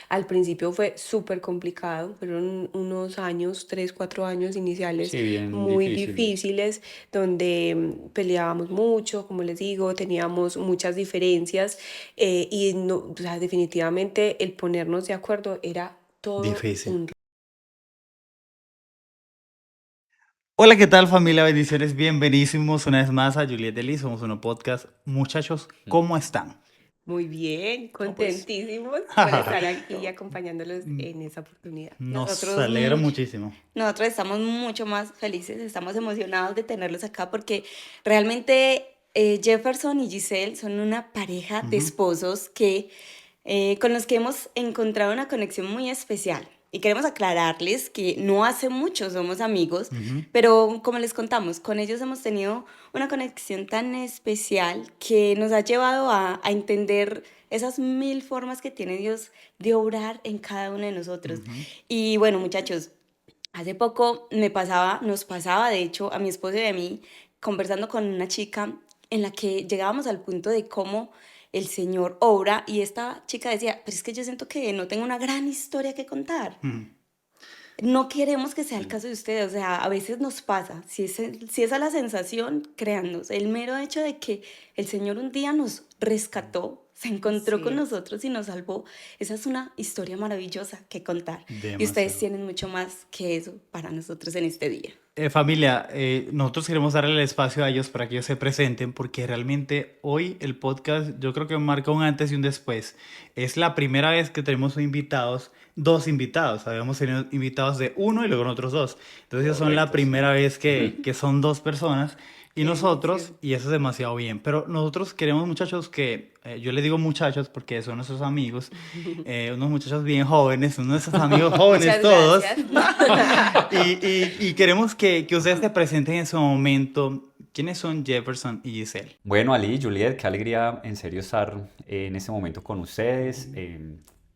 Al principio fue súper complicado, fueron unos años, 3, 4 años iniciales Sí, bien muy difíciles. difíciles, donde peleábamos mucho, como les digo, teníamos muchas diferencias y no, o sea, definitivamente el ponernos de acuerdo era todo Difícil. un... Hola, ¿qué tal familia? Bendiciones, bienvenidísimos una vez más a Juliet Delis, somos un podcast. Muchachos, Mm. ¿cómo están? Muy bien, No, pues. contentísimos por estar aquí acompañándolos en esa oportunidad. Nos Nosotros, alegra muchísimo. nosotros estamos mucho más felices, estamos emocionados de tenerlos acá porque realmente Jefferson y Giselle son una pareja de Ujú. esposos con los que hemos encontrado una conexión muy especial. Y queremos aclararles que no hace mucho somos amigos, Ujú. pero como les contamos, con ellos hemos tenido una conexión tan especial que nos ha llevado a entender esas mil formas que tiene Dios de obrar en cada uno de nosotros. Ujú. Y bueno, muchachos, hace poco nos pasaba, de hecho, a mi esposo y a mí, conversando con una chica en la que llegábamos al punto de cómo el Señor obra y esta chica decía, pero es que yo siento que no tengo una gran historia que contar. Ujú. No queremos que sea el Mm. caso de ustedes, o sea, a veces nos pasa, si esa es la sensación, créannos, el mero hecho de que el Señor un día nos rescató, se encontró Así con es. nosotros y nos salvó, esa es una historia maravillosa que contar. Y ustedes Demasiado. tienen mucho más que eso para nosotros en este día. Familia, nosotros queremos darle el espacio a ellos para que ellos se presenten porque realmente hoy el podcast yo creo que marca un antes y un después. Es la primera vez que tenemos invitados, dos invitados. Habíamos tenido invitados de uno y luego otros dos. Entonces ellos son la Correcto, sí. primera vez que son dos personas y Qué nosotros, bendición. y eso es demasiado bien. Pero nosotros queremos muchachos que, yo les digo muchachos porque son nuestros amigos, unos muchachos bien jóvenes, unos de esos amigos jóvenes Muchas todos. gracias. Y queremos que ustedes se presenten en su momento. ¿Quiénes son Jefferson y Giselle? Bueno, Ali, Juliet, qué alegría en serio estar en este momento con ustedes.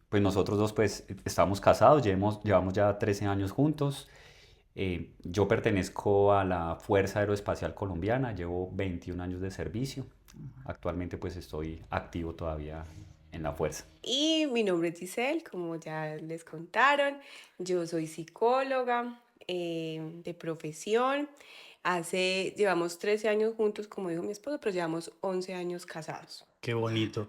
Pues nosotros dos pues estamos casados, llevamos ya 13 años juntos. Yo pertenezco a la Fuerza Aeroespacial Colombiana, llevo 21 años de servicio. Actualmente pues estoy activo todavía en la fuerza. Y mi nombre es Giselle, como ya les contaron. Yo soy psicóloga de profesión. Llevamos 13 años juntos, como dijo mi esposo, pero llevamos 11 años casados. Qué bonito.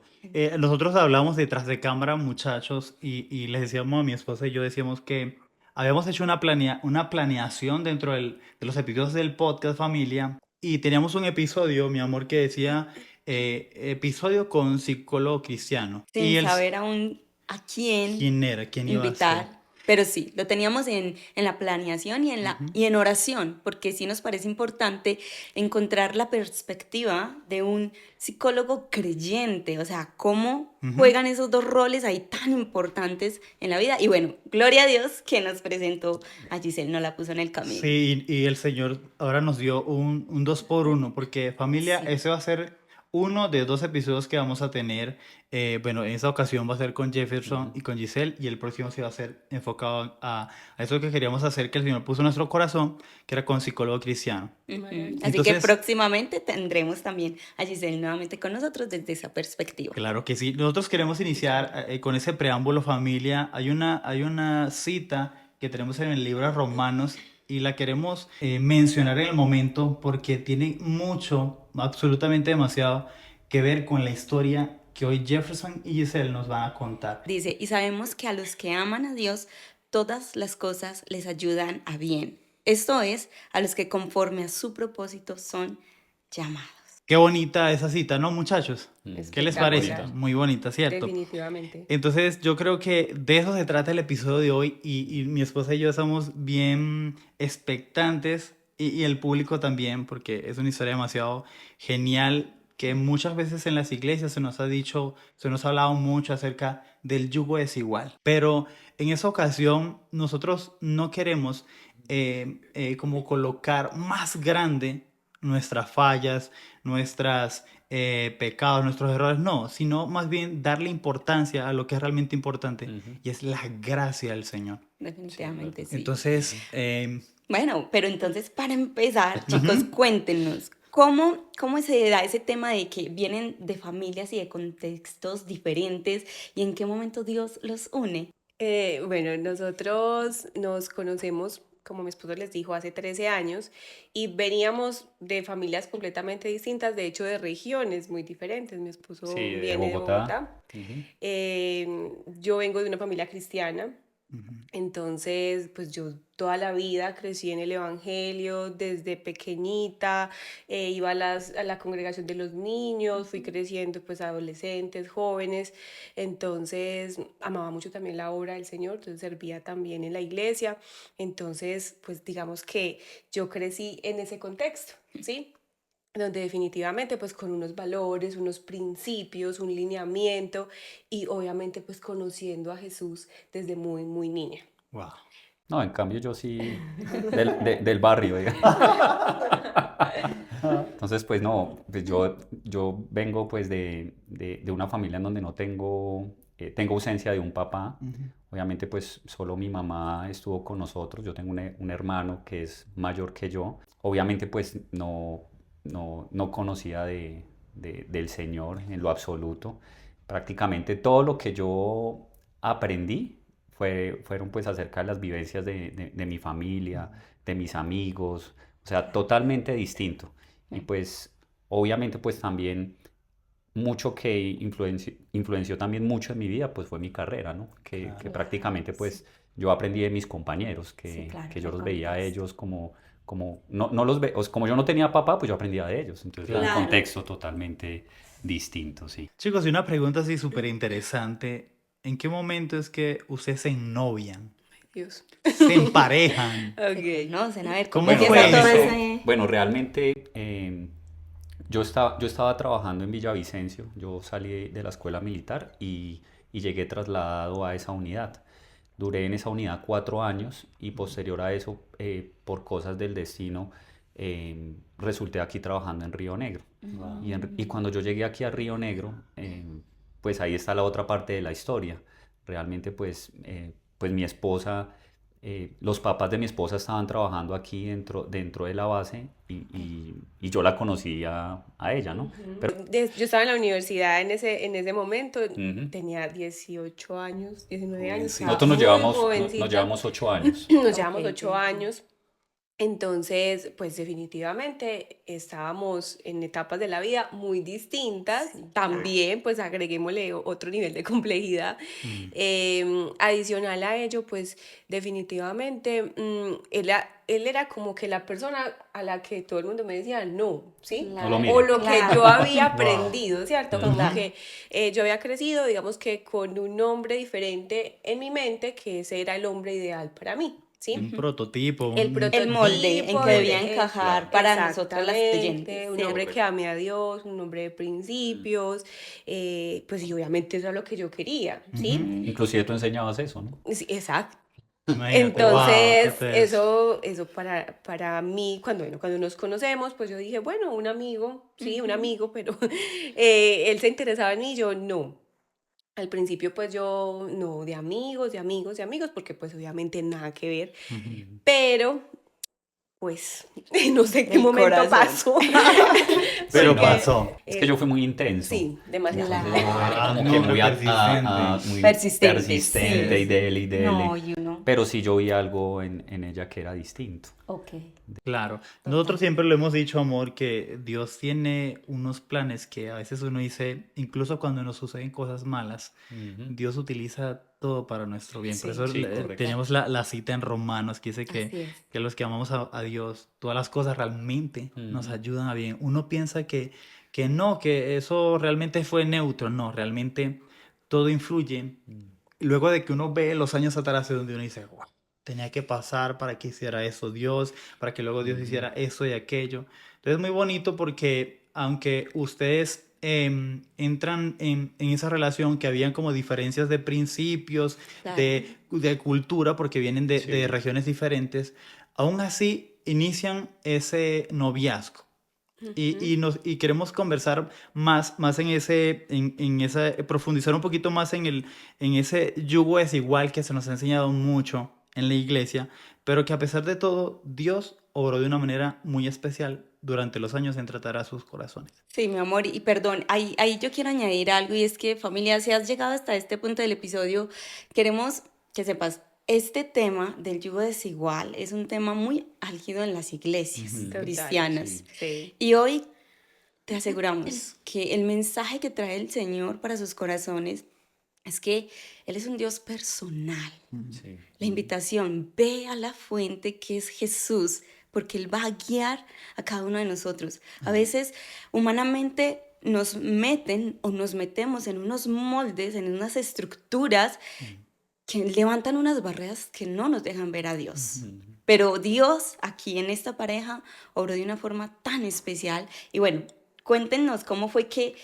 Nosotros hablamos detrás de cámara, muchachos, y les decíamos a mi esposa y yo decíamos que habíamos hecho una planeación dentro de los episodios del podcast Familia y teníamos un episodio, mi amor, que decía episodio con psicólogo cristiano. Y Sin saber aún a quién ¿quién era? ¿Quién iba a ser? invitar. Pero sí, lo teníamos en la planeación Ujú. y en oración, porque sí nos parece importante encontrar la perspectiva de un psicólogo creyente, o sea, cómo Ujú. juegan esos dos roles ahí tan importantes en la vida. Y bueno, gloria a Dios que nos presentó a Giselle, nos la puso en el camino. Sí, y el Señor ahora nos dio un dos por uno, porque familia, Sí. ese va a ser uno de dos episodios que vamos a tener. Bueno, en esta ocasión va a ser con Jefferson Ujú. y con Giselle, y el próximo sí va a ser enfocado a eso que queríamos hacer, que el Señor puso en nuestro corazón, que era con psicólogo cristiano. Ujú. Maravilloso. Así que Entonces, próximamente tendremos también a Giselle nuevamente con nosotros desde esa perspectiva. claro que sí. Nosotros queremos iniciar con ese preámbulo, familia. Hay una cita que tenemos en el libro de Romanos y la queremos mencionar en el momento porque tiene mucho, absolutamente demasiado, que ver con la historia que hoy Jefferson y Giselle nos van a contar. Dice, y sabemos que a los que aman a Dios, todas las cosas les ayudan a bien. Esto es, a los que conforme a su propósito son llamados. Qué bonita esa cita, ¿no, muchachos? ¿Qué les parece? Bonita. Espectacular, Muy bonita, ¿cierto? definitivamente. Entonces yo creo que de eso se trata el episodio de hoy y mi esposa y yo estamos bien expectantes y el público también porque es una historia demasiado genial que muchas veces en las iglesias se nos ha dicho, se nos ha hablado mucho acerca del yugo desigual. Pero en esa ocasión nosotros no queremos como colocar más grande nuestras fallas, nuestras pecados, nuestros errores, no, sino más bien darle importancia a lo que es realmente importante Ujú. y es la gracia del Señor. Sí, es Definitivamente verdad. sí. Entonces, Bueno, pero entonces para empezar, chicos, ujú. cuéntenos, ¿Cómo se da ese tema de que vienen de familias y de contextos diferentes y en qué momento Dios los une? Bueno, nosotros nos conocemos, como mi esposo les dijo, hace 13 años y veníamos de familias completamente distintas, de hecho de regiones muy diferentes. Mi esposo Sí, de viene de Bogotá. Bogotá, Ujú. yo vengo de una familia cristiana. Ujú. Entonces, pues yo toda la vida crecí en el Evangelio, desde pequeñita, iba a la congregación de los niños, fui creciendo pues adolescentes, jóvenes, entonces amaba mucho también la obra del Señor, entonces servía también en la iglesia, entonces pues digamos que yo crecí en ese contexto, ¿sí? Donde definitivamente pues con unos valores, unos principios, un lineamiento y obviamente pues conociendo a Jesús desde muy, muy niña. Wow. No, en cambio yo sí, del barrio, diga. Entonces, pues no, pues yo vengo pues de una familia en donde no tengo ausencia de un papá. Ujú. Obviamente pues solo mi mamá estuvo con nosotros. Yo tengo un hermano que es mayor que yo. Obviamente pues no conocía del Señor en lo absoluto. Prácticamente todo lo que yo aprendí fueron pues acerca de las vivencias de mi familia, de mis amigos, o sea, totalmente distinto. Y pues obviamente pues también mucho que influenció también mucho en mi vida pues fue mi carrera, ¿no? Que Claro. prácticamente pues yo aprendí de mis compañeros, Sí, claro, que yo me los veía a contaste. ellos como no los ve, o sea, como yo no tenía papá, pues yo aprendía de ellos. Entonces era un Claro. Claro. contexto totalmente distinto, sí. Chicos, y una pregunta así súper interesante. ¿En qué momento es que ustedes se ennovian? Dios. Se emparejan. Se Ok. conocen, a ver, ¿cómo ¿Cómo Bueno, fue empieza todo eso? ese...? bueno, realmente yo estaba trabajando en Villavicencio, yo salí de la escuela militar y llegué trasladado a esa unidad. Duré en esa unidad 4 años y posterior a eso, por cosas del destino, resulté aquí trabajando en Río Negro. Wow. Y cuando yo llegué aquí a Río Negro, pues ahí está la otra parte de la historia. Realmente pues mi esposa, los papás de mi esposa estaban trabajando aquí dentro de la base y yo la conocía a ella, ¿no? Pero, Yo estaba en la universidad en ese momento, ujú. tenía 18 años, 19 años, estaba Nosotros Jovencita. nos muy llevamos, nos jovencita, llevamos 8 años. nos Ok, llevamos ok. 8 años. Entonces, pues definitivamente estábamos en etapas de la vida muy distintas. Sí, claro. También, pues agreguémosle otro nivel de complejidad. Mm. Adicional a ello, pues definitivamente él era como que la persona a la que todo el mundo me decía no, ¿sí? No lo Claro, O mire. lo que yo claro. había Wow. aprendido, ¿cierto? Como Total. que yo había crecido, digamos que con un nombre diferente en mi mente, que ese era el hombre ideal para mí, ¿sí? Un prototipo, El El molde en prototipo, que debía encajar Claro. para nosotros las oyentes, exactamente, un hombre ¿cierto? que ame a Dios, un hombre de principios, pues y obviamente eso era lo que yo quería, ¿sí? Ujú. Inclusive tú enseñabas eso, ¿no? Sí, exacto. Imagínate, wow, qué Entonces, teso. eso para mí, cuando nos conocemos, pues yo dije, bueno, un amigo, sí, un amigo, pero él se interesaba en mí, yo no. Al principio, pues yo, no, de amigos, de amigos, de amigos, porque pues obviamente nada que ver, Ujú. pero pues no sé en qué El momento corazón. pasó, Pero Sí, no, porque pasó. es que yo fui muy intenso. sí, demasiado. Entonces yo era Ah, como no, que re muy, persistente. muy Persistente, persistente y sí. dele y dele. No, y uno. Pero sí yo vi algo en ella que era distinto. Ok. Claro. Nosotros siempre lo hemos dicho, amor, que Dios tiene unos planes que a veces uno dice, incluso cuando nos suceden cosas malas, Ujú. Dios utiliza todo para nuestro bien. Por Sí, eso Sí, correcto. tenemos la cita en Romanos que dice Así es. que los que amamos a Dios, todas las cosas realmente nos Ujú. ayudan a bien. Uno piensa que no, que eso realmente fue neutro. No, realmente todo influye. Luego de que uno ve los años atrás de donde uno dice, "Guau, tenía que pasar para que hiciera eso Dios, para que luego Dios Ujú. hiciera eso y aquello". Entonces es muy bonito porque aunque ustedes entran en esa relación que habían como diferencias de principios, Claro. de cultura, porque vienen de Sí. regiones diferentes, aún así inician ese noviazgo. Y queremos conversar más en esa, profundizar un poquito más en ese yugo desigual que se nos ha enseñado mucho en la iglesia, pero que a pesar de todo, Dios obró de una manera muy especial durante los años en tratar a sus corazones. Sí, mi amor, y perdón, ahí yo quiero añadir algo y es que familia, si has llegado hasta este punto del episodio, queremos que sepas, este tema del yugo desigual es un tema muy álgido en las iglesias Total, cristianas. Sí. sí. Y hoy te aseguramos que el mensaje que trae el Señor para sus corazones es que Él es un Dios personal. Sí. La invitación, ve a la fuente que es Jesús, porque Él va a guiar a cada uno de nosotros. A veces, humanamente, nos meten o nos metemos en unos moldes, en unas estructuras que levantan unas barreras que no nos dejan ver a Dios. Pero Dios, aquí en esta pareja, obró de una forma tan especial. Y bueno, cuéntenos cómo fue que,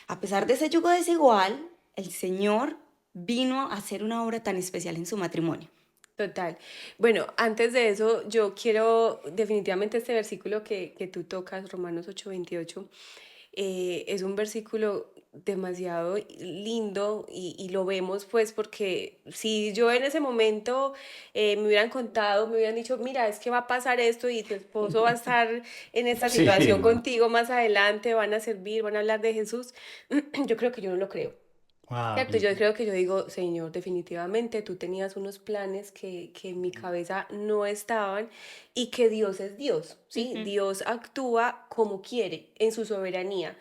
a pesar de ese yugo desigual, el Señor vino a hacer una obra tan especial en su matrimonio. Total. Bueno, antes de eso, yo quiero definitivamente este versículo que tú tocas, Romanos 8:28, es un versículo demasiado lindo y lo vemos pues porque si yo en ese momento me hubieran contado, me hubieran dicho, mira, es que va a pasar esto y tu esposo va a estar en esta Sí, situación no. contigo más adelante, van a servir, van a hablar de Jesús, yo creo que yo no lo creo. Wow. Cierto, yo creo que yo digo, Señor, definitivamente tú tenías unos planes que en mi cabeza no estaban y que Dios es Dios, ¿sí? Dios actúa como quiere, en su soberanía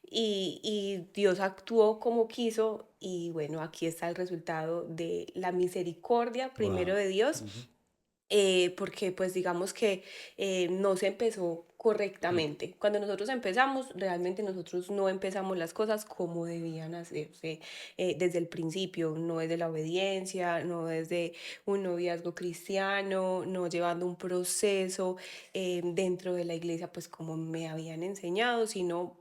y Dios actuó como quiso y bueno, aquí está el resultado de la misericordia primero Wow. de Dios porque pues digamos que no se empezó correctamente. Cuando nosotros empezamos, realmente nosotros no empezamos las cosas como debían hacerse desde el principio, no desde la obediencia, no desde un noviazgo cristiano, no llevando un proceso dentro de la iglesia, pues como me habían enseñado, sino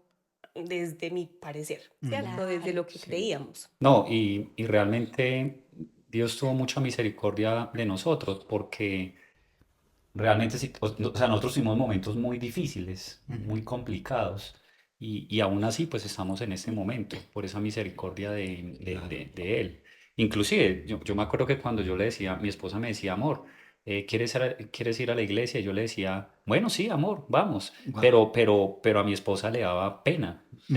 desde mi parecer, ¿cierto? Desde Claro. lo que Sí. creíamos. No, y realmente Dios tuvo mucha misericordia de nosotros porque realmente sí, o sea, nosotros tuvimos momentos muy difíciles, muy complicados y aún así pues estamos en este momento por esa misericordia de Él. Inclusive yo me acuerdo que cuando yo le decía, mi esposa me decía, amor, ¿quieres ir a la iglesia? Y yo le decía, bueno, sí, amor, vamos. Wow. Pero a mi esposa le daba pena Sí,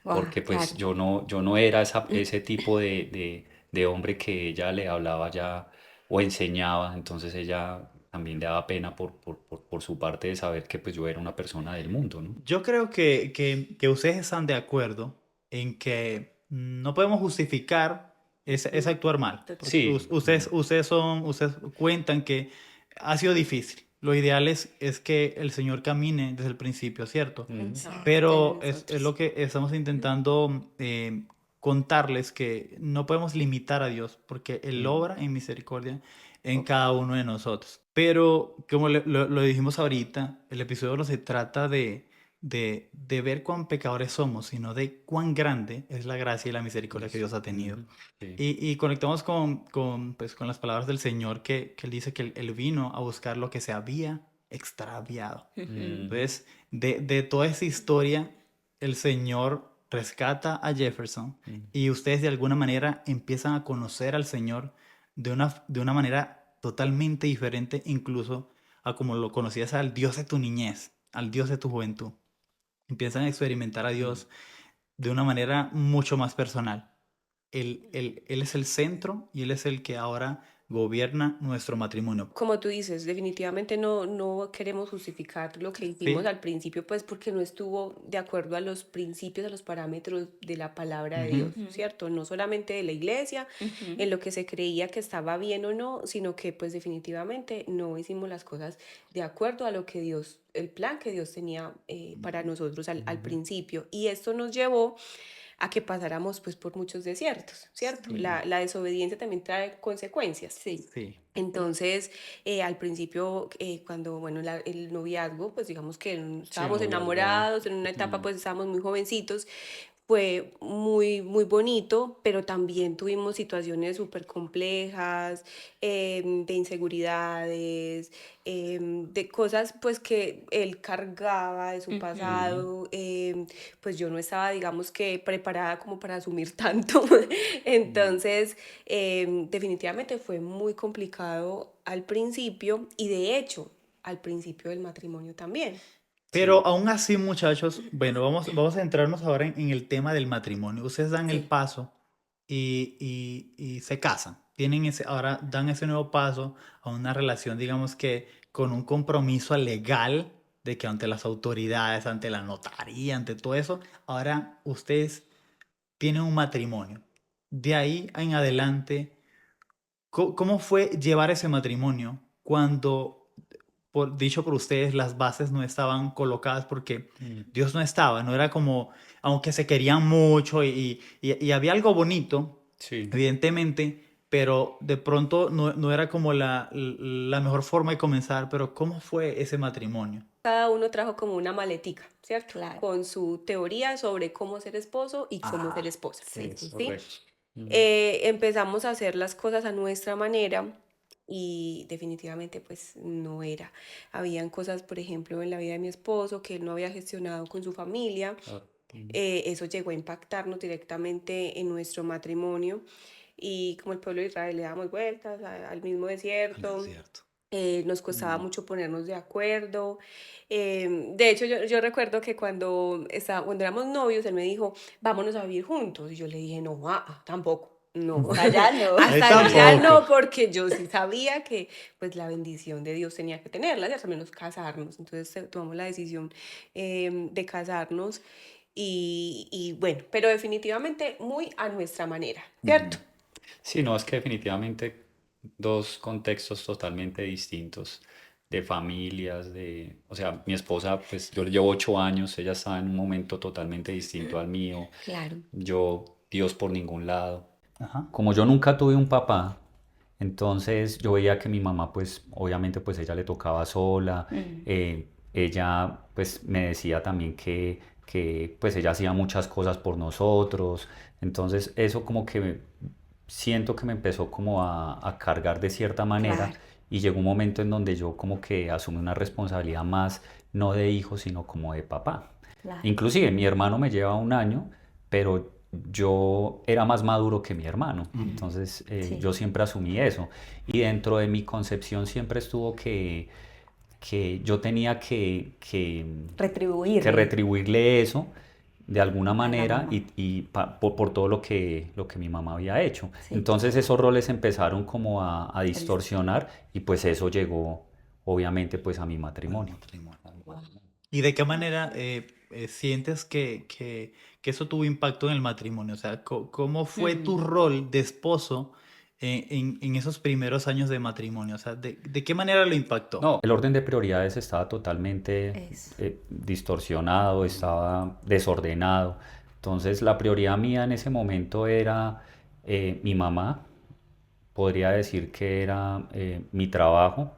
Wow, porque claro. pues yo no era ese tipo de hombre que ella le hablaba ya o enseñaba, entonces ella también le daba pena por su parte de saber que pues yo era una persona del mundo, ¿no? Yo creo que ustedes están de acuerdo en que no podemos justificar ese actuar mal. total. Porque Sí, ustedes cuentan que ha sido difícil. Lo ideal es que el Señor camine desde el principio, ¿cierto? Exacto, en Pero es nosotros. lo que estamos intentando contarles que no podemos limitar a Dios porque Él obra en misericordia en cada uno de nosotros. Pero como lo dijimos ahorita, el episodio no se trata de ver cuán pecadores somos, sino de cuán grande es la gracia y la misericordia que Dios ha tenido. sí. Y conectamos pues, con las palabras del Señor que Él dice que él vino a buscar lo que se había extraviado. Entonces, de toda esa historia, el Señor rescata a Jefferson y ustedes de alguna manera empiezan a conocer al Señor de una manera totalmente diferente, incluso a como lo conocías al Dios de tu niñez, al Dios de tu juventud. Empiezan a experimentar a Dios de una manera mucho más personal. Él es el centro y Él es el que ahora gobierna nuestro matrimonio. Como tú dices, definitivamente no queremos justificar lo que hicimos Sí. al principio, pues porque no estuvo de acuerdo a los principios, a los parámetros de la palabra de Dios, ¿cierto? No solamente de la iglesia, en lo que se creía que estaba bien o no, sino que pues definitivamente no hicimos las cosas de acuerdo a lo que Dios, el plan que Dios tenía para nosotros al principio. Y esto nos llevó a que pasáramos pues por muchos desiertos, ¿cierto? La desobediencia también trae consecuencias. Sí. Sí. Entonces, al principio, cuando, bueno, el noviazgo, pues digamos que Sí, un estábamos noviazgo. enamorados, en una etapa pues estábamos muy jovencitos, fue muy, muy bonito, pero también tuvimos situaciones súper complejas, de inseguridades, de cosas pues que él cargaba de su pasado, pues yo no estaba, digamos que preparada como para asumir tanto. Entonces, definitivamente fue muy complicado al principio y de hecho al principio del matrimonio también. Pero Sí. aún así, muchachos, bueno, vamos a centrarnos ahora en el tema del matrimonio. Ustedes dan el Sí. paso y se casan. Ahora dan ese nuevo paso a una relación, digamos que con un compromiso legal de que ante las autoridades, ante la notaría, ante todo eso, ahora ustedes tienen un matrimonio. De ahí en adelante, ¿cómo fue llevar ese matrimonio cuando, dicho por ustedes, las bases no estaban colocadas porque Mm. Dios no estaba? No era como, aunque se querían mucho y había algo bonito, Sí. evidentemente, pero de pronto no era como la mejor forma de comenzar. Pero ¿cómo fue ese matrimonio? Cada uno trajo como una maletica, ¿cierto? Claro. Con su teoría sobre cómo ser esposo y cómo ser Ah, esposa. Sí. Es ¿Sí? correcto. Empezamos a hacer las cosas a nuestra manera y definitivamente pues no era. Habían cosas, por ejemplo, en la vida de mi esposo que él no había gestionado con su familia. Ah, Eso llegó a impactarnos directamente en nuestro matrimonio y como el pueblo de Israel le damos vueltas al mismo al desierto. desierto. Nos costaba mm, mucho ponernos de acuerdo. De hecho, yo recuerdo que cuando éramos novios, él me dijo, vámonos a vivir juntos. Y yo le dije, no, tampoco, no. Hasta allá no. Ahí Hasta allá tampoco. no, porque yo sí sabía que pues la bendición de Dios tenía que tenerla, ¿cierto? Al menos casarnos. Entonces tomamos la decisión de casarnos y bueno, pero definitivamente muy a nuestra manera, ¿cierto? ujú. Sí, no, es que definitivamente dos contextos totalmente distintos de familias, o sea, mi esposa, pues yo le llevo 8 años, ella está en un momento totalmente distinto al mío, Claro. yo, Dios por ningún lado. Ajá. Como yo nunca tuve un papá, entonces yo veía que mi mamá, pues obviamente, pues ella le tocaba sola, Mm. ella pues me decía también que pues ella hacía muchas cosas por nosotros, entonces eso como que siento que me empezó como a cargar de cierta manera Claro. y llegó un momento en donde yo como que asumí una responsabilidad más, no de hijo, sino como de papá. Claro. Inclusive mi hermano me lleva un año, pero yo era más maduro que mi hermano, entonces Sí. yo siempre asumí eso. Y dentro de mi concepción siempre estuvo que yo tenía que Retribuirle retribuirle eso de alguna a la manera mamá. por todo lo que mi mamá había hecho. Sí. Entonces esos roles empezaron como a A distorsionar. distorsionar y pues eso llegó obviamente pues a mi Al matrimonio. matrimonio. Wow. ¿Y de qué manera sientes que eso tuvo impacto en el matrimonio? O sea, ¿cómo fue tu Mm. rol de esposo en esos primeros años de matrimonio? O sea, ¿de qué manera lo impactó? No, el orden de prioridades estaba totalmente Eso. distorsionado, estaba desordenado. Entonces la prioridad mía en ese momento era mi mamá, podría decir que era mi trabajo,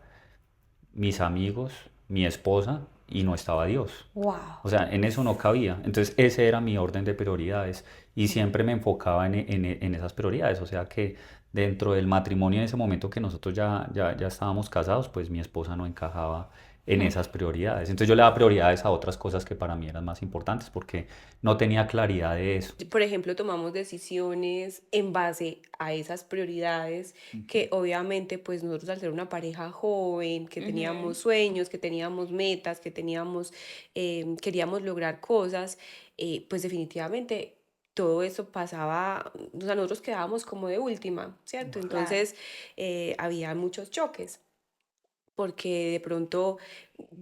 mis amigos, mi esposa y no estaba Dios. Wow. O sea, en eso no cabía. Entonces ese era mi orden de prioridades y siempre me enfocaba en esas prioridades. O sea que dentro del matrimonio en ese momento que nosotros ya estábamos casados, pues mi esposa no encajaba en esas prioridades. Entonces yo le daba prioridades a otras cosas que para mí eran más importantes porque no tenía claridad de eso. Por ejemplo, tomamos decisiones en base a esas prioridades que obviamente pues nosotros al ser una pareja joven, que teníamos Ujú. sueños, que teníamos metas, que queríamos lograr cosas, pues definitivamente todo eso pasaba, o sea, nosotros quedábamos como de última, ¿cierto? Claro. Entonces había muchos choques porque de pronto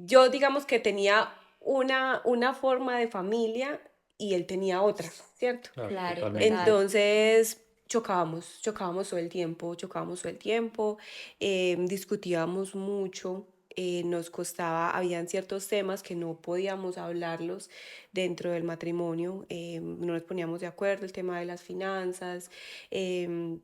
yo digamos que tenía una forma de familia y él tenía otra, ¿cierto? Claro, Claro, totalmente. total. Entonces chocábamos todo el tiempo, discutíamos mucho, nos costaba, habían ciertos temas que no podíamos hablarlos dentro del matrimonio, no nos poníamos de acuerdo, el tema de las finanzas, em,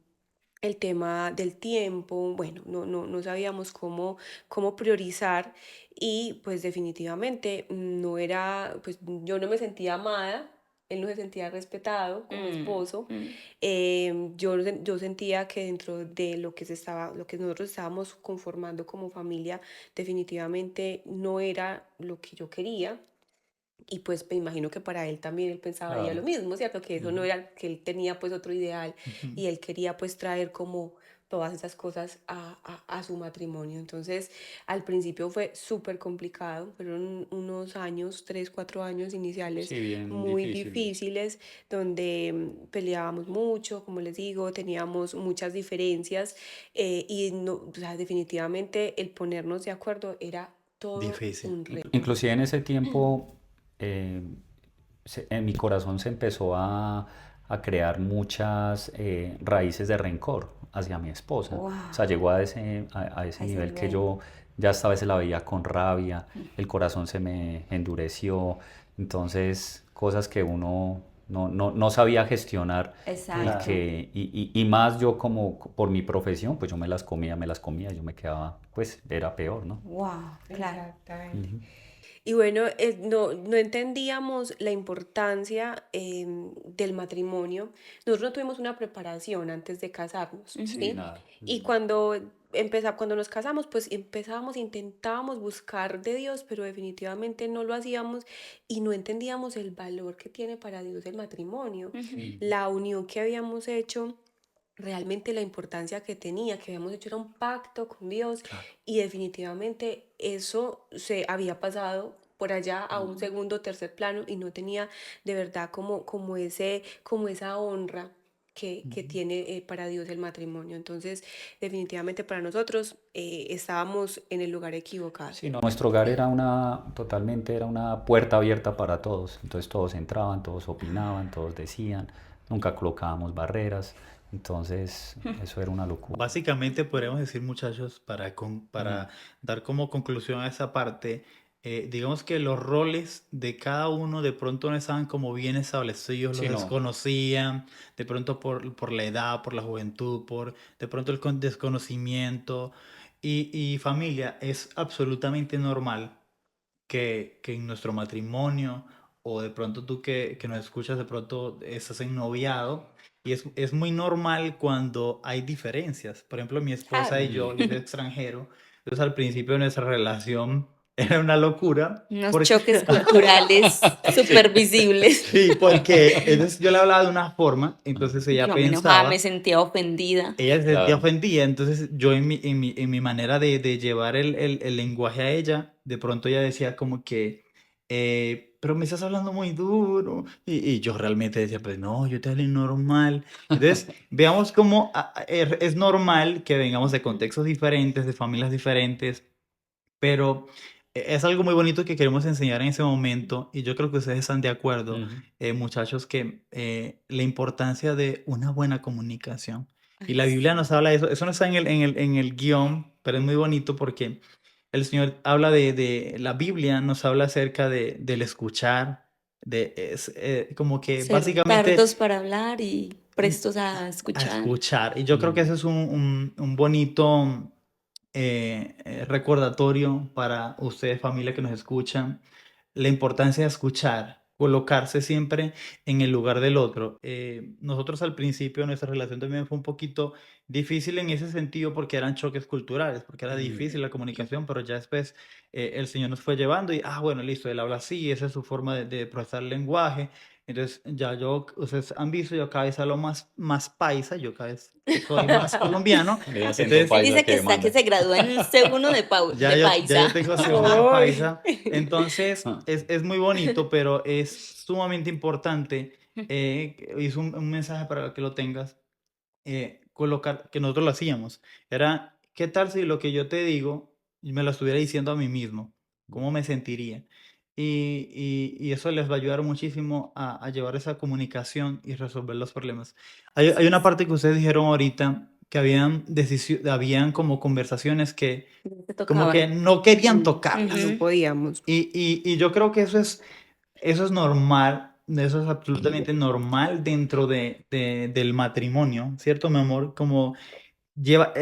el tema del tiempo, bueno, no sabíamos cómo priorizar y pues definitivamente no era, pues yo no me sentía amada, él no se sentía respetado como Mm, esposo, mm. yo sentía que dentro de lo que nosotros estábamos conformando como familia, definitivamente no era lo que yo quería. Y pues me imagino que para él también él pensaba ya lo Claro. mismo, ¿cierto? Que eso no Ujú, era, que él tenía pues otro ideal ujú. y él quería pues traer como todas esas cosas a su matrimonio. Entonces al principio fue súper complicado, fueron unos años, 3, 4 años iniciales Sí, bien muy difíciles. difíciles, donde peleábamos mucho, como les digo, teníamos muchas diferencias y no, o sea, definitivamente el ponernos de acuerdo era todo Difícil. un reto. Inclusive en ese tiempo, eh, en mi corazón se empezó a crear muchas raíces de rencor hacia mi esposa. O sea, Wow, llegó a ese a ese nivel que nivel. yo ya esta vez la veía con rabia, el corazón se me endureció, entonces cosas que uno no sabía gestionar y Exacto. Claro. que y más yo como por mi profesión, pues yo me las comía, yo me quedaba, pues era peor, ¿no? Wow, claro. Exactamente. Ujú. Y bueno, no entendíamos la importancia del matrimonio. Nosotros no tuvimos una preparación antes de casarnos, Sí, Ujú. ¿sí? nada. Y cuando nos casamos, pues empezábamos, intentábamos buscar de Dios, pero definitivamente no lo hacíamos y no entendíamos el valor que tiene para Dios el matrimonio, Ujú. Ujú. la unión que habíamos hecho, realmente la importancia que tenía, que habíamos hecho era un pacto con Dios Claro. y definitivamente eso se había pasado por allá a un Mm. segundo o tercer plano y no tenía de verdad como esa honra que Ujú. tiene para Dios el matrimonio. Entonces, definitivamente para nosotros estábamos en el lugar equivocado. Sí, no, nuestro hogar era totalmente era una puerta abierta para todos. Entonces todos entraban, todos opinaban, todos decían, nunca colocábamos barreras. Entonces eso era una locura. Básicamente podríamos decir, muchachos, Mm. para dar como conclusión a esa parte, digamos que los roles de cada uno de pronto no estaban como bien establecidos, los Sí, no. desconocían, de pronto por la edad, por la juventud, por de pronto el desconocimiento. Y familia, es absolutamente normal que en nuestro matrimonio, o de pronto tú que nos escuchas, de pronto estás ennoviado, y es muy normal cuando hay diferencias. Por ejemplo, mi esposa Claro. y Mm. yo soy extranjero, entonces al principio de nuestra relación era una locura, Unos porque, choques culturales súper visibles. sí, porque entonces yo le hablaba de una forma, entonces ella Yo me enojaba, me pensaba, sentía ofendida. ella se sentía Claro. ofendida, entonces yo en mi manera de llevar el lenguaje a ella, de pronto ella decía como que, pero me estás hablando muy duro, y yo realmente decía, pues no, yo te hablé normal. Entonces, veamos cómo es normal que vengamos de contextos diferentes, de familias diferentes, pero es algo muy bonito que queremos enseñar en ese momento, y yo creo que ustedes están de acuerdo, Ujú. muchachos, que la importancia de una buena comunicación. Y Ay, la Biblia sí. nos habla de eso. Eso no está en el guión, pero es muy bonito porque el Señor habla la Biblia nos habla acerca del escuchar, como que Ser básicamente tardos para hablar y prestos a a escuchar. escuchar. Y yo creo que Mm. ese es un bonito recordatorio para ustedes, familia que nos escuchan, la importancia de escuchar, colocarse siempre en el lugar del otro. Nosotros al principio nuestra relación también fue un poquito difícil en ese sentido porque eran choques culturales, porque era Mm. difícil la comunicación, pero ya después el Señor nos fue llevando y, bueno, listo, él habla así, esa es su forma de procesar el lenguaje. Entonces, ya ustedes han visto, yo cada vez hablo más paisa, yo cada vez soy más colombiano. El acento Él Entonces, paisa dice que que está que demanda. se gradúa en un segundo de ya yo paisa. tengo segundo ¡Ay! paisa. Entonces, Ah. es muy bonito, pero es sumamente importante. Es un mensaje para que lo tengas. Colocar, que nosotros lo hacíamos. Era, ¿qué tal si lo que yo te digo me lo estuviera diciendo a mí mismo? ¿Cómo me sentiría? Y eso les va a ayudar muchísimo a llevar esa comunicación y resolver los problemas. Hay Así una es. parte que ustedes dijeron ahorita, que habían como conversaciones que No te como que tocaban. no querían No tocarlas. Ujú. podíamos. Y yo creo que eso es normal, eso es absolutamente normal dentro del matrimonio, ¿cierto, mi amor? Como lleva,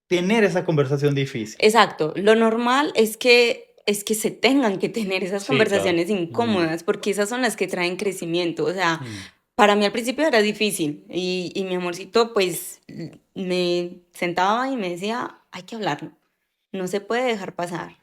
tener esa conversación difícil. Exacto. Lo normal es que se tengan que tener esas Sí, claro. conversaciones Mm. incómodas, porque esas son las que traen crecimiento. O sea, Mm. para mí al principio era difícil y mi amorcito pues me sentaba y me decía, hay que hablarlo, no se puede dejar pasar.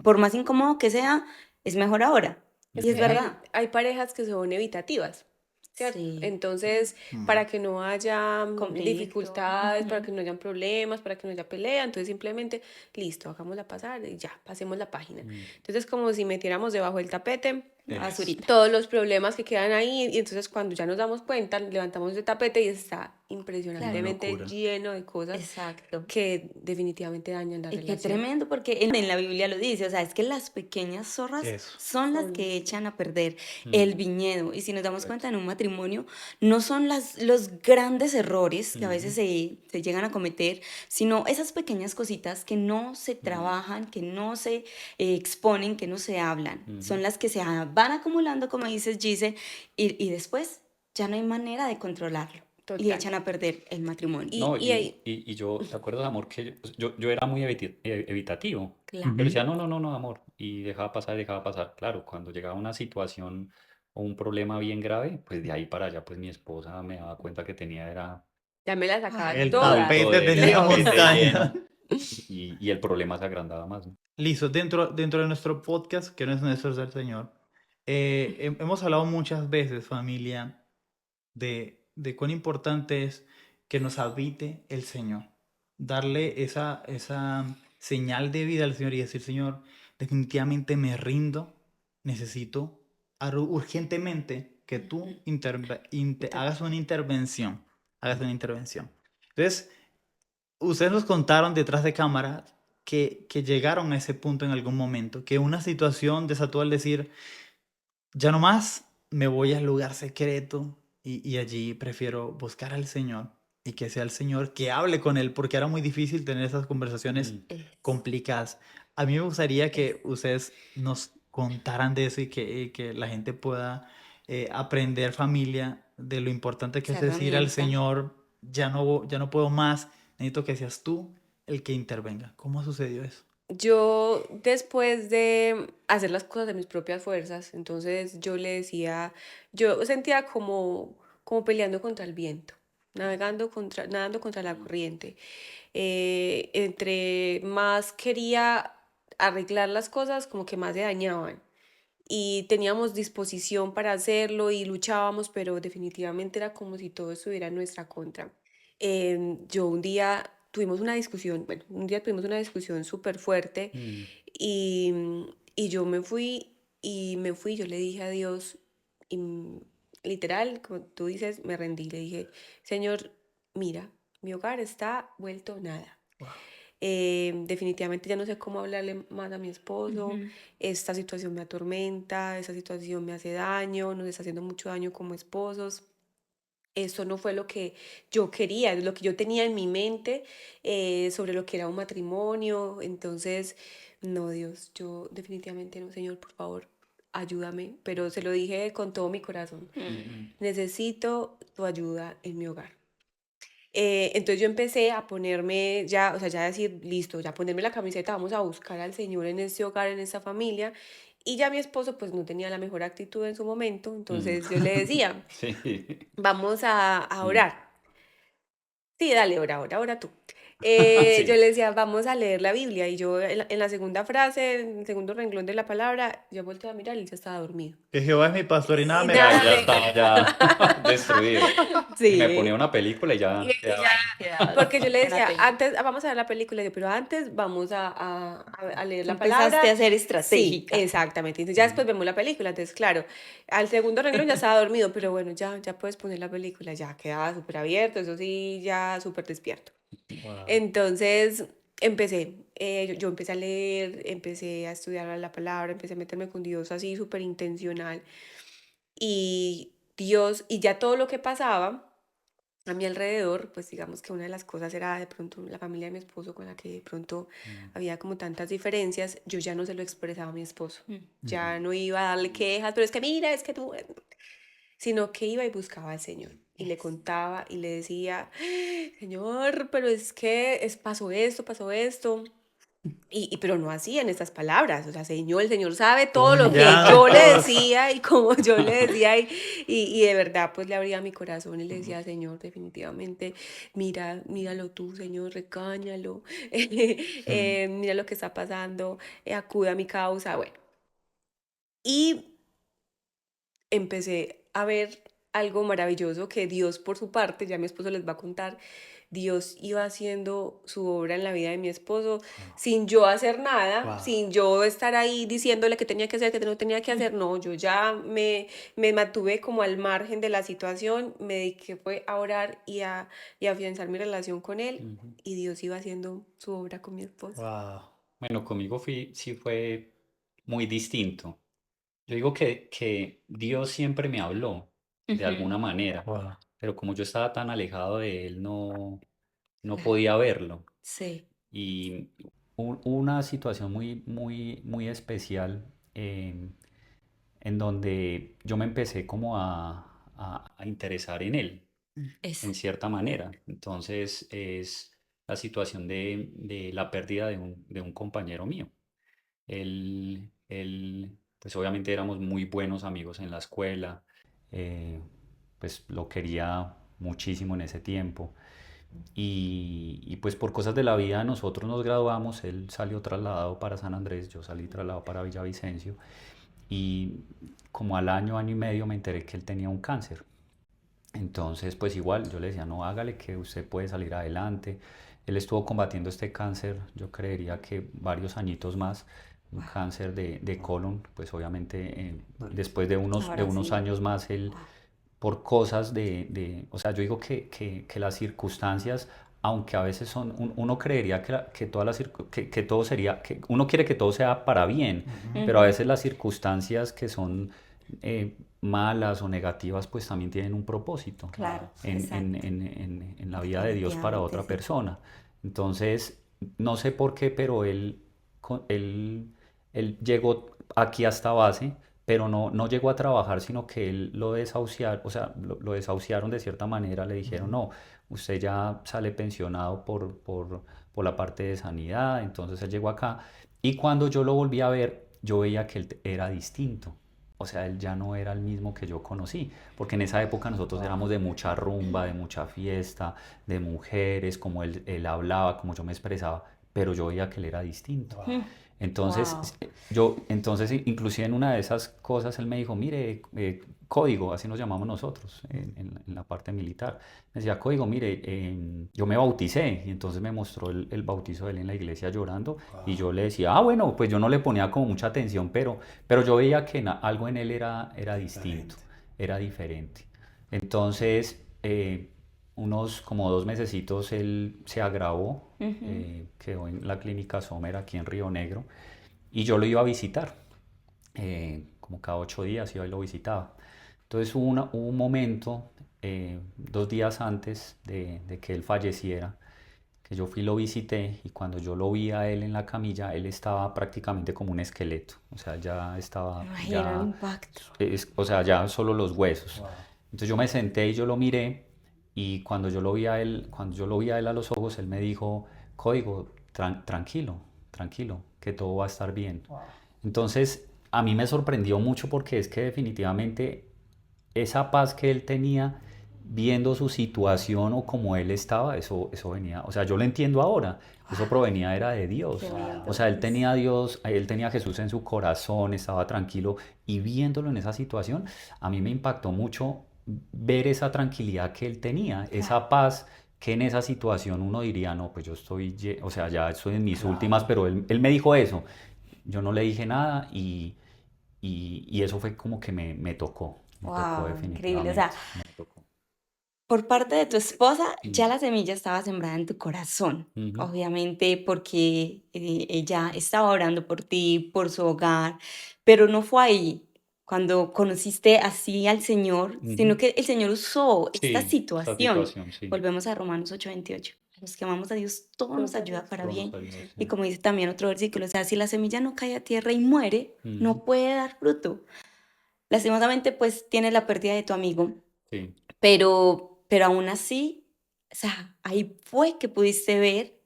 Por más incómodo que sea, es mejor ahora. Es Y es que hay, verdad. hay parejas que son evitativas, ¿cierto? Sí. Entonces, para que no haya Conflicto. dificultades, para Ujú. que no hayan problemas, para que no haya pelea, entonces simplemente, listo, hagámosla pasar y ya, pasemos la página. Entonces, como si metiéramos debajo del tapete Basurita. todos los problemas que quedan ahí y entonces cuando ya nos damos cuenta, levantamos el tapete y está impresionantemente locura. lleno de cosas Exacto. que definitivamente dañan la Y qué relación. tremendo, porque en la Biblia lo dice, o sea, es que las pequeñas zorras Eso. son las Son que las- echan a perder el viñedo. Y si nos damos Correcto. cuenta en un matrimonio, no son los grandes errores que a veces se llegan a cometer, sino esas pequeñas cositas que no se trabajan, que no se exponen, que no se hablan. Son las que se van acumulando, como dices, Gise, y después ya no hay manera de controlarlo. Y Total. echan a perder el matrimonio. Y, No, y ahí, y yo, ¿te acuerdas, amor? Que yo era muy evitativo. Claro. Yo le decía, no, no, no, no, amor. Y dejaba pasar, dejaba pasar. Claro, cuando llegaba una situación o un problema bien grave, pues de ahí para allá, pues mi esposa me daba cuenta que tenía era ya me la sacaba El todas. bulto tapete de tenía tapete montaña. lleno y el problema se agrandaba más, ¿no? Listo, dentro de nuestro podcast, que no es nuestro, es del Señor, hemos hablado muchas veces, familia, de cuán importante es que nos habite el Señor. Darle esa señal de vida al Señor y decir, Señor, definitivamente me rindo, necesito urgentemente que tú hagas una intervención. Hagas una intervención. Entonces, ustedes nos contaron detrás de cámara que llegaron a ese punto en algún momento, que una situación desató al decir, ya no más, me voy al lugar secreto y allí prefiero buscar al Señor y que sea el Señor que hable con Él, porque era muy difícil tener esas conversaciones complicadas. A mí me gustaría que ustedes nos contaran de eso y que la gente pueda aprender, familia, de lo importante que es Esa decir al herramienta. Señor, ya no puedo más, necesito que seas tú el que intervenga. ¿Cómo sucedió eso? Yo, después de hacer las cosas de mis propias fuerzas, entonces yo le decía, yo sentía como peleando contra el viento, nadando contra la corriente. Entre más quería arreglar las cosas, como que más se dañaban. Y teníamos disposición para hacerlo y luchábamos, pero definitivamente era como si todo estuviera en nuestra contra. Yo un día tuvimos una discusión, bueno, un día tuvimos una discusión súper fuerte y, y yo le dije a Dios, y, literal, como tú dices, me rendí, le dije, Señor, mira, mi hogar está vuelto nada. Definitivamente ya no sé cómo hablarle más a mi esposo. Ujú. Esta situación me atormenta, esta situación me hace daño, nos está haciendo mucho daño como esposos. Eso no fue lo que yo quería, lo que yo tenía en mi mente sobre lo que era un matrimonio. Entonces, no, Dios, yo definitivamente no, Señor, por favor, ayúdame. Pero se lo dije con todo mi corazón. Necesito tu ayuda en mi hogar. Entonces yo empecé a ponerme ya, o sea, ya decir, listo, ya ponerme la camiseta, vamos a buscar al Señor en este hogar, en esta familia. Y ya mi esposo pues no tenía la mejor actitud en su momento, entonces yo le decía, Sí. vamos a Mm. orar. Sí, dale, ora, ora, ora tú. Yo Sí. le decía, vamos a leer la Biblia. Y yo en la segunda frase, en el segundo renglón de la palabra, yo volteé a mirar y él ya estaba dormido. Que Jehová es mi pastor y nada Y me Ya, nada falta. ya me... estaba ya destruido. Me ponía Sí. una película y ya Y quedaba. ya, Quedabas porque yo le con la decía, pena. antes vamos a ver la película, y yo, pero antes vamos a leer Tú la empezaste palabra. a ser Sí, estratégica. exactamente. Entonces ya después vemos la película. Entonces, claro, al segundo renglón ya estaba dormido, pero bueno, ya puedes poner la película. Ya quedaba súper abierto, eso sí, ya súper despierto. Wow. Entonces yo empecé a leer, empecé a estudiar la palabra, empecé a meterme con Dios así súper intencional. Y Dios, y ya todo lo que pasaba a mi alrededor, pues digamos que una de las cosas era de pronto la familia de mi esposo con la que de pronto había como tantas diferencias, yo ya no se lo expresaba a mi esposo, ya no iba a darle quejas, pero es que mira, es que tú, sino que iba y buscaba al Señor y le contaba y le decía, Señor, pero es que pasó esto. Pero no así en estas palabras, o sea, Señor, el Señor sabe todo Con lo que llantos. yo le decía y como yo le decía y de verdad pues le abría mi corazón y le decía, Señor, definitivamente, míralo tú, Señor, recáñalo, mira lo que está pasando, acude a mi causa, bueno. Y empecé a ver algo maravilloso que Dios por su parte, ya mi esposo les va a contar, Dios iba haciendo su obra en la vida de mi esposo sin yo hacer nada, Wow. sin yo estar ahí diciéndole que tenía que hacer, que no tenía que hacer. No, yo ya me mantuve como al margen de la situación, me dediqué fue a orar y a afianzar mi relación con él, Ujú. y Dios iba haciendo su obra con mi esposo. Wow. Bueno, conmigo sí fue muy distinto. Yo digo que Dios siempre me habló de Ujú. alguna manera, Wow. pero como yo estaba tan alejado de Él, no podía verlo. Sí. Y una situación muy especial, en donde yo me empecé como a interesar en Él, Eso. en cierta manera. Entonces es la situación de la pérdida de un compañero mío. Pues obviamente éramos muy buenos amigos en la escuela, pues lo quería muchísimo en ese tiempo. Y pues por cosas de la vida nosotros nos graduamos, él salió trasladado para San Andrés, yo salí trasladado para Villavicencio, y como al año y medio me enteré que él tenía un cáncer. Entonces, pues igual yo le decía, no, hágale que usted puede salir adelante. Él estuvo combatiendo este cáncer, yo creería que varios añitos más, un Wow. cáncer de colon, pues obviamente después de unos Ahora sí. años más, él Wow. por cosas o sea, yo digo que las circunstancias, aunque a veces uno creería que todo sería, que uno quiere que todo sea para bien, pero a Ujú. veces las circunstancias que son malas o negativas, pues también tienen un propósito Claro, en, exacto. en la vida de Dios para Definitivamente otra sí. persona. Entonces, no sé por qué, pero co- él, él llegó aquí hasta base, pero no llegó a trabajar, sino que él lo desahuciaron, o sea, lo desahuciaron de cierta manera, le dijeron, no, usted ya sale pensionado por la parte de sanidad, entonces él llegó acá, y cuando yo lo volví a ver, yo veía que él era distinto. O sea, él ya no era el mismo que yo conocí, porque en esa época nosotros éramos de mucha rumba, de mucha fiesta, de mujeres, como él hablaba, como yo me expresaba, pero yo veía que él era distinto. Entonces, Wow. entonces inclusive en una de esas cosas él me dijo, mire, código, así nos llamamos nosotros en la parte militar. Me decía, código, mire, yo me bauticé, y entonces me mostró el bautizo de él en la iglesia llorando, y yo le decía, bueno, pues yo no le ponía como mucha atención, pero yo veía que algo en él era distinto, era diferente. Entonces, unos como 2 mesecitos él se agravó, Ujú. quedó en la clínica Sommer aquí en Río Negro, y yo lo iba a visitar, como cada 8 días iba y lo visitaba. Entonces hubo un momento, 2 días antes de que él falleciera, que yo fui y lo visité, y cuando yo lo vi a él en la camilla, él estaba prácticamente como un esqueleto, o sea, ya Me estaba, imagino el impacto. o sea, ya solo los huesos. Entonces yo me senté y yo lo miré, y cuando yo lo vi a él a los ojos, él me dijo, código, tranquilo, tranquilo, que todo va a estar bien. Entonces, a mí me sorprendió mucho, porque es que definitivamente esa paz que él tenía viendo su situación o como él estaba, eso venía, o sea, yo lo entiendo ahora, eso provenía era de Qué Dios. O lindo. sea, él tenía a Dios, él tenía a Jesús en su corazón, estaba tranquilo, y viéndolo en esa situación, a mí me impactó mucho ver esa tranquilidad que él tenía, Claro. esa paz que en esa situación uno diría, no, pues yo estoy, o sea, ya estoy en mis últimas, pero él me dijo eso, yo no le dije nada, y eso fue como que me tocó Wow, increíble. O sea, definitivamente, me tocó. por parte de tu esposa, ya Mm. la semilla estaba sembrada en tu corazón, Ujú, obviamente porque ella estaba orando por ti, por su hogar, pero no fue ahí cuando conociste así al Señor, sino ujú. que el Señor usó esta Sí, esa situación. situación, sí. Volvemos a Romanos 8:28. A los que amamos a Dios, todo nos Todo ayuda es para Todo nos bien. ayuda, Y sí. como dice también otro versículo, o sea, si la semilla no cae a tierra y muere, Ujú, no puede dar fruto. Lastimosamente, pues tienes la pérdida de tu amigo, sí. pero aún así, o sea, ahí fue que pudiste ver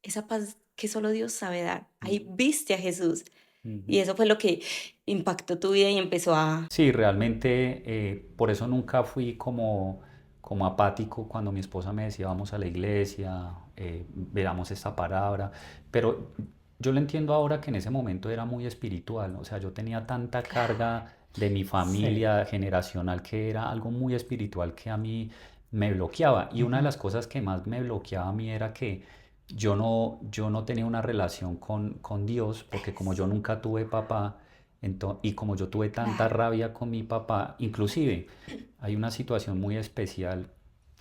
esa paz que solo Dios sabe dar. Ahí Ujú, viste a Jesús. Y ujú. eso fue lo que impactó tu vida y empezó a... Sí, realmente por eso nunca fui como apático cuando mi esposa me decía vamos a la iglesia, veamos esta palabra, pero yo lo entiendo ahora que en ese momento era muy espiritual, o sea, yo tenía tanta Claro, carga de mi Sí. familia generacional, que era algo muy espiritual que a mí me bloqueaba. Y una de Ujú. las cosas que más me bloqueaba a mí era que yo no tenía una relación con Dios, porque como yo Eso, nunca tuve papá, y como yo tuve tanta claro. rabia con mi papá, inclusive hay una situación muy especial,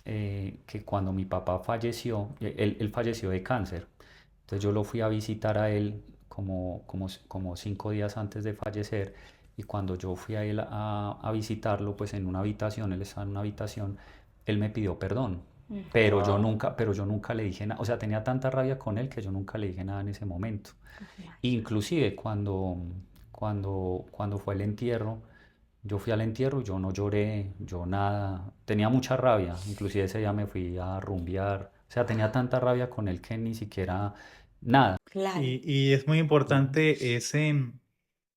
que cuando mi papá falleció, él falleció de cáncer. Entonces yo lo fui a visitar a él como 5 días antes de fallecer, y cuando yo fui a él a visitarlo, pues en una habitación, él estaba en una habitación, él me pidió perdón, Wow. pero yo nunca le dije nada. O sea, tenía tanta rabia con él que yo nunca le dije nada en ese momento. Inclusive cuando fue el entierro, yo fui al entierro, yo no lloré, yo nada, tenía mucha rabia, inclusive ese día me fui a rumbear, o sea, tenía tanta rabia con él que ni siquiera nada. Claro, Y es muy importante ese,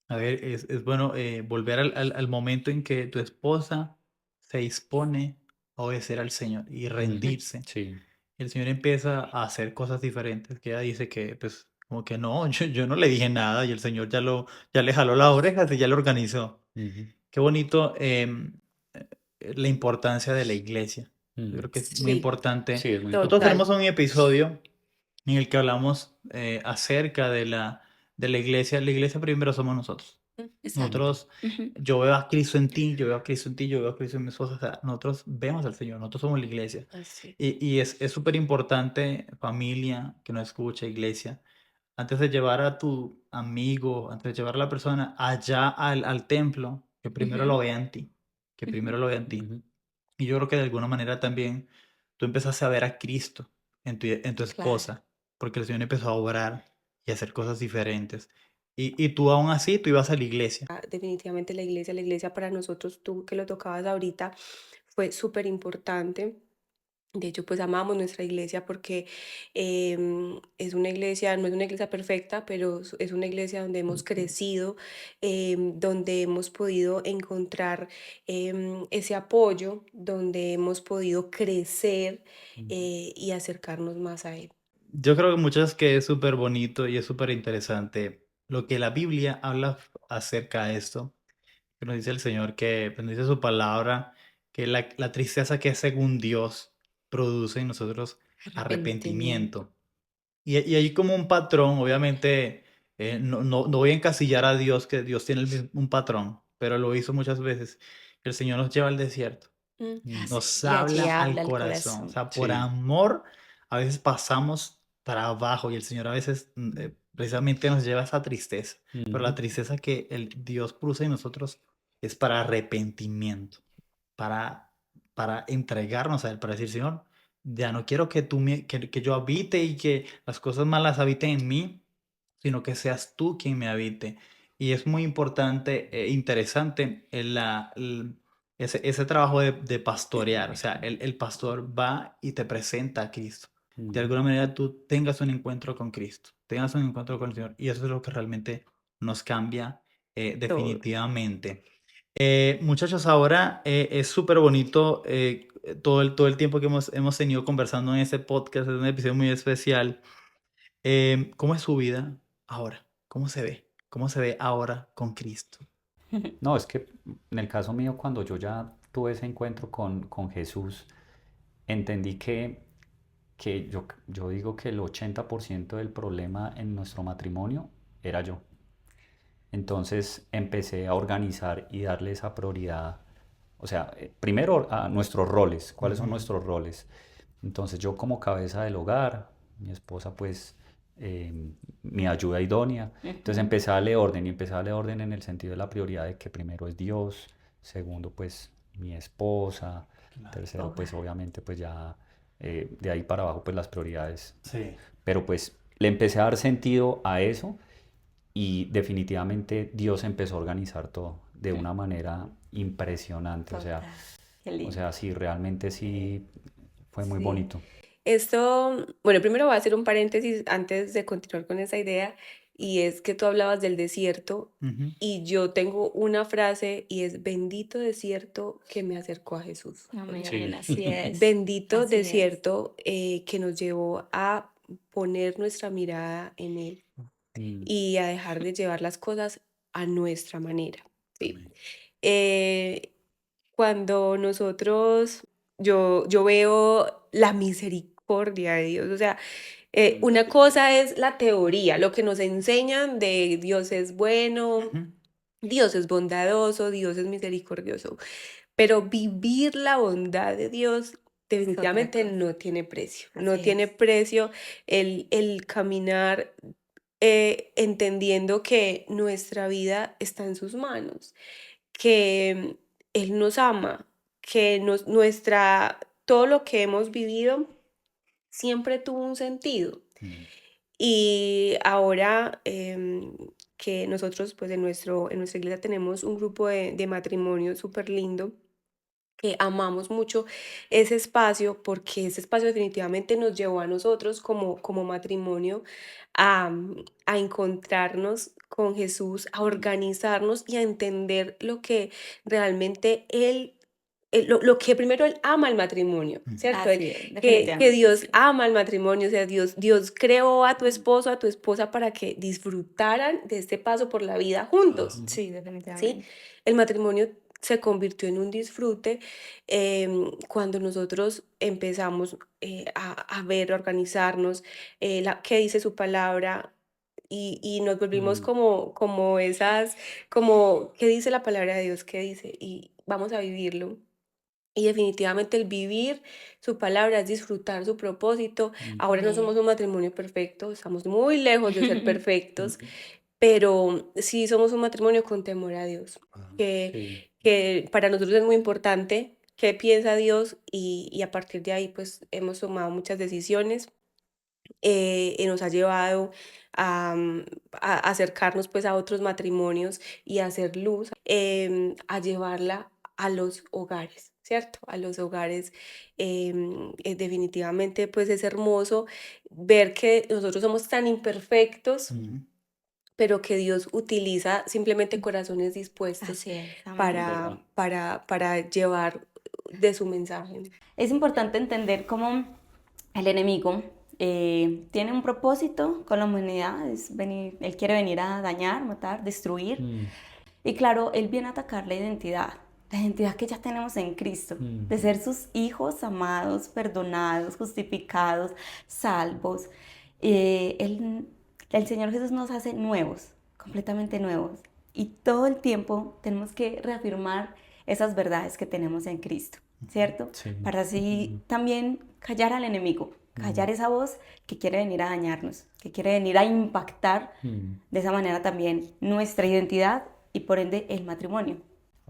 a ver, es bueno volver al momento en que tu esposa se dispone a obedecer al Señor y Ujú, rendirse. sí. El Señor empieza a hacer cosas diferentes, que ella dice que, pues, como que no, yo no le dije nada y el Señor ya le jaló las orejas y ya lo organizó. Ujú, Qué bonito la importancia de la iglesia. Yo mm, creo que es muy Sí, importante. sí, es muy Nosotros importante. total. tenemos un episodio en el que hablamos acerca de la iglesia. La iglesia primero somos nosotros. exacto. Ujú, Nosotros, Ujú. yo veo a Cristo en ti, yo veo a Cristo en ti, yo veo a Cristo en mi esposa. O sea, nosotros vemos al Señor, nosotros somos la iglesia. Así. Y es súper importante, familia, que nos escucha, iglesia, antes de llevar a tu amigo, antes de llevar a la persona allá al templo, que primero lo Ujú, vea en ti, que primero ujú. lo vea en ti. ujú, Y yo creo que de alguna manera también tú empezaste a ver a Cristo en tu Claro. esposa, porque el Señor empezó a obrar y a hacer cosas diferentes. Y tú aún así, tú ibas a la iglesia. Definitivamente la iglesia para nosotros, tú que lo tocabas ahorita, fue súper importante. De hecho, pues amamos nuestra iglesia porque es una iglesia, no es una iglesia perfecta, pero es una iglesia donde hemos crecido, donde hemos podido encontrar ese apoyo, donde hemos podido crecer ujú. y acercarnos más a Él. Yo creo que muchas que es súper bonito y es súper interesante lo que la Biblia habla acerca de esto, que nos dice el Señor, que pues, nos dice su palabra, que la tristeza que según Dios produce en nosotros Arrepentimiento. arrepentimiento. Y hay como un patrón, obviamente, no voy a encasillar a Dios, que Dios tiene un patrón, pero lo hizo muchas veces. El Señor nos lleva al desierto, Mm, Así. nos Y allí habla al habla el corazón. O corazón. sea, por Sí. amor, a veces pasamos para abajo y el Señor a veces precisamente nos lleva a esa tristeza. Pero la Ujú, tristeza que el Dios produce en nosotros es para arrepentimiento, para, para entregarnos a Él, para decir, Señor, ya no quiero que que yo habite y que las cosas malas habiten en mí, sino que seas tú quien me habite. Y es muy importante e interesante ese trabajo de pastorear. O sea, el pastor va y te presenta a Cristo. De ujú. alguna manera tú tengas un encuentro con Cristo, tengas un encuentro con el Señor. Y eso es lo que realmente nos cambia todo. definitivamente. Muchachos, ahora es súper bonito todo el tiempo que hemos tenido conversando en este podcast. Es un episodio muy especial. ¿Cómo es su vida ahora? ¿Cómo se ve? ¿Cómo se ve ahora con Cristo? No, es que en el caso mío, cuando yo ya tuve ese encuentro con Jesús, entendí que yo digo que el 80% del problema en nuestro matrimonio era yo. Entonces empecé a organizar y darle esa prioridad. O sea, primero a nuestros roles. ¿Cuáles son Ujú. nuestros roles? Entonces yo como cabeza del hogar, mi esposa pues mi ayuda idónea. Entonces Ujú. empecé a darle orden, y empecé a darle orden en el sentido de la prioridad de que primero es Dios, segundo pues mi esposa, Claro. tercero pues Hogar. obviamente pues ya de ahí para abajo pues las prioridades. Sí. Pero pues le empecé a dar sentido a eso, y definitivamente Dios empezó a organizar todo de una manera impresionante. Total. Qué O lindo. sea, sí, realmente sí fue muy Sí. bonito. Esto, bueno, primero voy a hacer un paréntesis antes de continuar con esa idea, y es que tú hablabas del desierto, Ujú. y yo tengo una frase y es bendito desierto que me acercó a Jesús. O sea, Amén. Sí. Así es. bendito Así es. desierto que nos llevó a poner nuestra mirada en Él Mm, y a dejar de llevar las cosas a nuestra manera. ¿Sí? Amén. eh, cuando yo veo la misericordia de Dios, o sea, una cosa es la teoría, lo que nos enseñan de Dios es bueno, Ujú. Dios es bondadoso, Dios es misericordioso, pero vivir la bondad de Dios Es otra definitivamente cosa. no tiene precio, no Así tiene es. precio el caminar entendiendo que nuestra vida está en sus manos, que Él nos ama, que todo lo que hemos vivido siempre tuvo un sentido. Mm. Y ahora que nosotros, pues en nuestra iglesia tenemos un grupo de matrimonio súper lindo, que amamos mucho ese espacio porque ese espacio definitivamente nos llevó a nosotros como matrimonio a encontrarnos con Jesús, a organizarnos y a entender lo que realmente lo que primero Él ama al matrimonio, ¿cierto? Así es, Que definitivamente, Dios sí. ama al matrimonio, o sea, Dios creó a tu esposo, a tu esposa para que disfrutaran de este paso por la vida juntos. Ujú. Sí, ¿Sí? definitivamente. El matrimonio se convirtió en un disfrute cuando nosotros empezamos a ver, a organizarnos, qué dice su palabra y nos volvimos Mm. como, ¿qué dice la palabra de Dios? ¿Qué dice? Y vamos a vivirlo. Y definitivamente el vivir su palabra es disfrutar su propósito. Mm. Ahora no somos Amén. un matrimonio perfecto, estamos muy lejos de ser perfectos, Ujú. pero sí somos un matrimonio con temor a Dios, que, Sí. que para nosotros es muy importante qué piensa Dios y a partir de ahí pues hemos tomado muchas decisiones y nos ha llevado a acercarnos pues a otros matrimonios y a hacer luz, a llevarla a los hogares, ¿cierto? A los hogares. Definitivamente pues es hermoso ver que nosotros somos tan imperfectos Ujú. pero que Dios utiliza simplemente corazones dispuestos Así es, amén. ¿Verdad? para llevar de su mensaje. Es importante entender cómo el enemigo tiene un propósito con la humanidad, él quiere venir a dañar, matar, destruir. Mm. Y claro, él viene a atacar la identidad que ya tenemos en Cristo, Mm. de ser sus hijos amados, perdonados, justificados, salvos. El Señor Jesús nos hace nuevos, completamente nuevos. Y todo el tiempo tenemos que reafirmar esas verdades que tenemos en Cristo, ¿cierto? Sí. Para así también callar al enemigo, callar esa voz que quiere venir a dañarnos, que quiere venir a impactar Mm. de esa manera también nuestra identidad y por ende el matrimonio.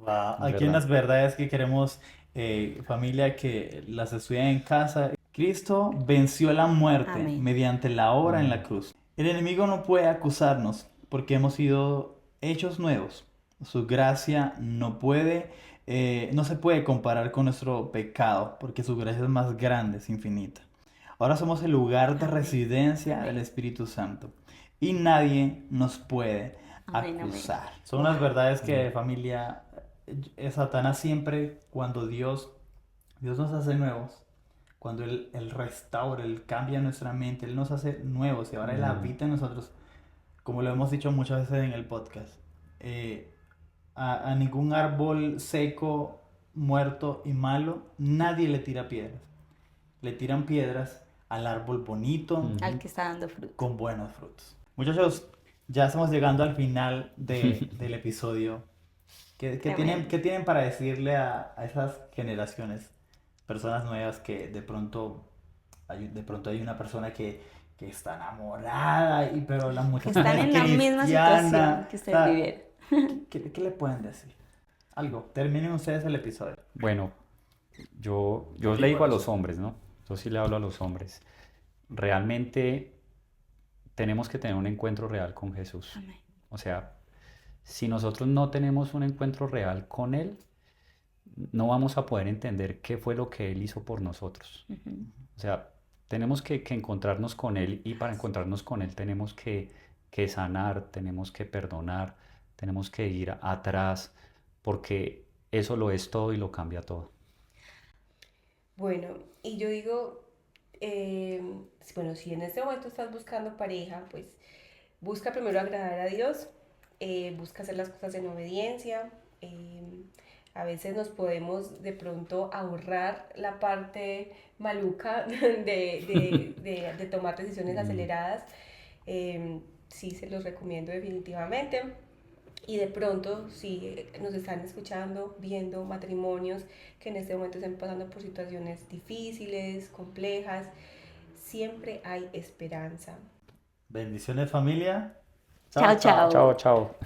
Va, Es aquí en verdad. las verdades que queremos, familia, que las estudien en casa. Cristo venció la muerte Amén. mediante la obra en Mm. la cruz. El enemigo no puede acusarnos porque hemos sido hechos nuevos. Su gracia no se puede comparar con nuestro pecado porque su gracia es más grande, es infinita. Ahora somos el lugar de Amén. residencia del Amén. Espíritu Santo y nadie nos puede Amén, amén. acusar. Son unas Wow. verdades Mm. que, familia, Satanás siempre, cuando Dios nos hace nuevos, cuando Él restaura, Él cambia nuestra mente, Él nos hace nuevos y ahora Él Mm. habita en nosotros, como lo hemos dicho muchas veces en el podcast. eh, a ningún árbol seco, muerto y malo, nadie le tira piedras. Le tiran piedras al árbol bonito, Al Ujú. que está dando fruto. con buenos frutos. Muchachos, ya estamos llegando al final del episodio. Amén. ¿Qué tienen para decirle a esas generaciones, personas nuevas que de pronto hay una persona que está enamorada, pero la Que muchacha no están es en la misma situación cristiana? que O ustedes sea, vivieron. ¿qué le pueden decir? Algo. Terminen ustedes el episodio. Bueno, yo le Digo a digo a los los hombres. hombres, ¿no? Yo sí le hablo a los hombres. Realmente tenemos que tener un encuentro real con Jesús. Amén. O sea, si nosotros no tenemos un encuentro real con Él, no vamos a poder entender qué fue lo que Él hizo por nosotros. Ujú. O sea, tenemos que encontrarnos con Él y para encontrarnos con Él tenemos que sanar, tenemos que perdonar, tenemos que ir atrás, porque eso lo es todo y lo cambia todo. Bueno, y yo digo, bueno, si en este momento estás buscando pareja, pues busca primero agradar a Dios, busca hacer las cosas en obediencia, A veces nos podemos de pronto ahorrar la parte maluca de tomar decisiones Mm. aceleradas. Sí, se los recomiendo definitivamente. Y de pronto, si nos están escuchando, viendo matrimonios que en este momento están pasando por situaciones difíciles, complejas, siempre hay esperanza. Bendiciones familia. Chao, Chao, chao. chao. Chao, chao.